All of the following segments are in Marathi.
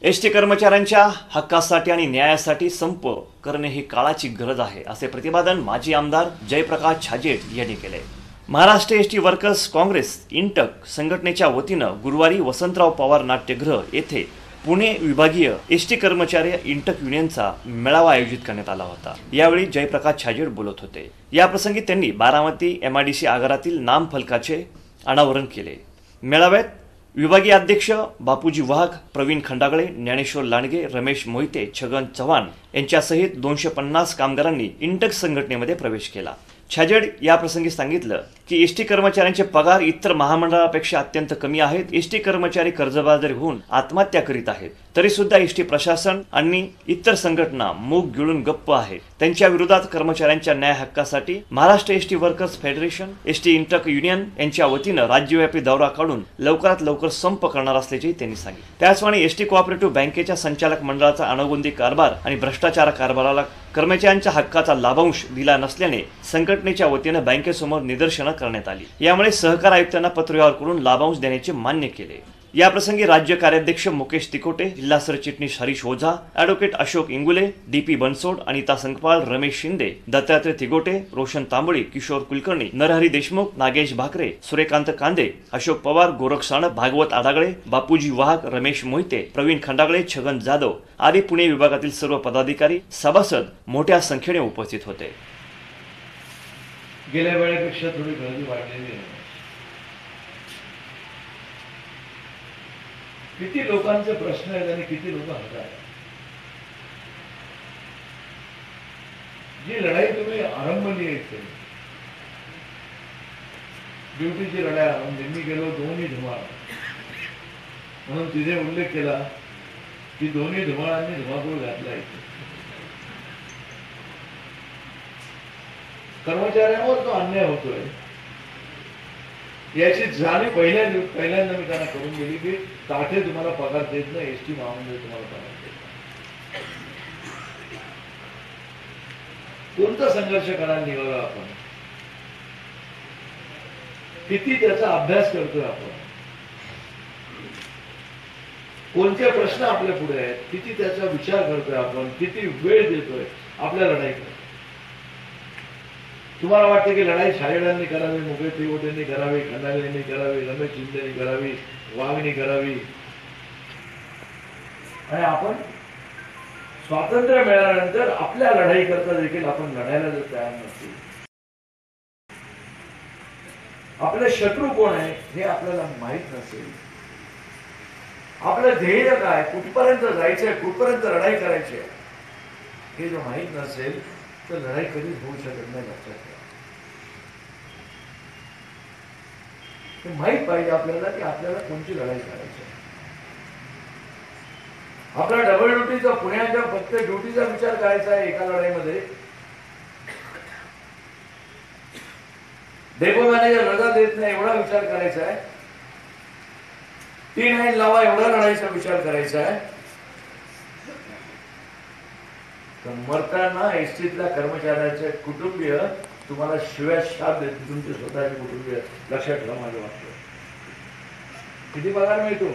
एसटी कर्मचाऱ्यांच्या हक्कासाठी आणि न्यायासाठी संप करणे ही काळाची गरज आहे, असे प्रतिपादन माजी आमदार जयप्रकाश छाजेड यांनी केले। महाराष्ट्र एसटी वर्कर्स काँग्रेस इंटक संघटनेच्या वतीनं गुरुवारी वसंतराव पवार नाट्यगृह येथे पुणे विभागीय एसटी कर्मचारी इंटक युनियनचा मेळावा आयोजित करण्यात आला होता। यावेळी जयप्रकाश छाजेड बोलत होते। याप्रसंगी त्यांनी बारामती MIDC आगारातील नामफलकाचे अनावरण केले। मेळाव्यात विभागीय अध्यक्ष बापूजी वाघ, प्रवीण खंडागळे, ज्ञानेश्वर लांडगे, रमेश मोहिते, छगन चव्हाण यांच्यासहित 250 कामगारांनी इंटक संघटनेमध्ये प्रवेश केला। छाजेड याप्रसंगी सांगितलं की एसटी कर्मचाऱ्यांचे पगार इतर महामंडळापेक्षा अत्यंत कमी आहेत। एसटी कर्मचारी कर्जबाजारी होऊन आत्महत्या करीत आहेत, तरी सुद्धा एसटी प्रशासन आणि इतर संघटना मूग गिळून गप्प आहेत। त्यांच्या विरोधात कर्मचाऱ्यांच्या न्याय हक्कासाठी Maharashtra ST workers federation, ST INTUC union यांच्या वतीनं राज्यव्यापी दौरा काढून लवकरात लवकर संप करणार असल्याचे त्यांनी सांगितले। त्याचप्रमाणे एसटी कोऑपरेटिव्ह बँकेच्या संचालक मंडळाचा अनगोंदी कारभार आणि भ्रष्टाचार कारभाराला कर्मचाऱ्यांच्या हक्काचा लाभांश दिला नसल्याने संघटनेच्या वतीनं बँकेसमोर निदर्शनं करण्यात आली। यामुळे सहकार आयुक्तांना पत्रव्यवहार करून लाभांश देण्याचे मान्य केले। याप्रसंगी राज्य कार्याध्यक्ष मुकेश तिकोटे, जिल्हा सरचिटणीस हरीश ओझा, ॲडव्होकेट अशोक इंगुले, DP बनसोड, अनिता संकपाळ, रमेश शिंदे, दत्तात्रय तिगोटे, रोशन तांबोळी, किशोर कुलकर्णी, नरहरी देशमुख, नागेश भाकरे, सूर्यकांत कांदे, अशोक पवार, गोरख साणप, भागवत आडागळे, बापूजी वाघ, रमेश मोहिते, प्रवीण खंडागळे, छगन जाधव आदी पुणे विभागातील सर्व पदाधिकारी, सभासद मोठ्या संख्येने उपस्थित होते। गेल्या वेळेपेक्षा थोडी गर्दी वाढलेली आहे। किती लोकांचे प्रश्न आहेत आणि किती लोक हताश। जी लढाई तुम्ही आरंभली आहे, ड्युटीची लढाई आरंभली, मी गेलो दोन्ही धुमाळ, म्हणून तिथे उल्लेख केला की दोन्ही धुमाळांनी धुमाकूळ घातला आहे। कर्मचाऱ्यांवर जो अन्याय होतोय याची जाणीव पहिल्यांदा मी त्यांना करून दिली की टाटे तुम्हाला पगार देत नाही, एसटी महामंडळ तुम्हाला पगार देत नाही। कोणता संघर्ष करायला निघालो आपण, किती त्याचा अभ्यास करतोय आपण, कोणते प्रश्न आपल्या पुढे आहेत, किती त्याचा विचार करतोय आपण, किती वेळ देतोय आपल्या लढाईकडे। तुम्हाला वाटतं की लढाई छाजेडांनी करावी, मुकेश तिकोटेंनी करावी, खंडागळेंनी करावी, रमेश शिंदेनी करावी, वाघनी करावी, आणि आपण स्वातंत्र्य मिळाल्यानंतर आपल्या लढाई करता देखील आपण लढायला जर तयार नसतील, आपले शत्रू कोण आहे हे आपल्याला माहित नसेल, आपलं ध्येय काय, कुठपर्यंत जायचंय, कुठपर्यंत लढाई करायची आहे हे जर माहित नसेल तर लढाई कधीच होऊ शकत नाही। लक्षात ठेवा, हे माहित पाहिजे आपल्याला की आपल्याला कोणती लढाई करायची आहे। आपला डबल ड्युटीचा, पुण्याच्या फक्त ड्युटीचा विचार करायचा आहे। एका लढाईमध्ये डेपो मॅनेजर रजा देत नाही एवढा विचार करायचा आहे, 3 लावा एवढा लढाईचा विचार करायचा आहे। तर मरताना एसटीतल्या कर्मचाऱ्याचे कुटुंबीय तुम्हाला शिव्या शाप देतील, तुमचे स्वतःचे कुटुंबीय। लक्षात ठेवा माझं वाक्य, किती पगार मिळतो,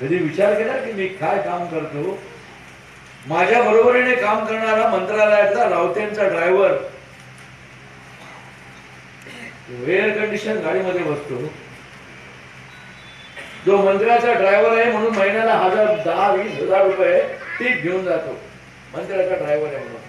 कधी विचार केला की मी काय काम करतो। माझ्या बरोबरीने काम करणारा मंत्रालयातला रावतेंचा ड्रायव्हर एअर कंडिशन गाडीमध्ये बसतो, जो मंत्र्याचा ड्रायव्हर आहे म्हणून महिन्याला 1000, 10, 20 हजार रुपये टीप घेऊन जातो, मंत्र्याचा ड्रायव्हर आहे म्हणून।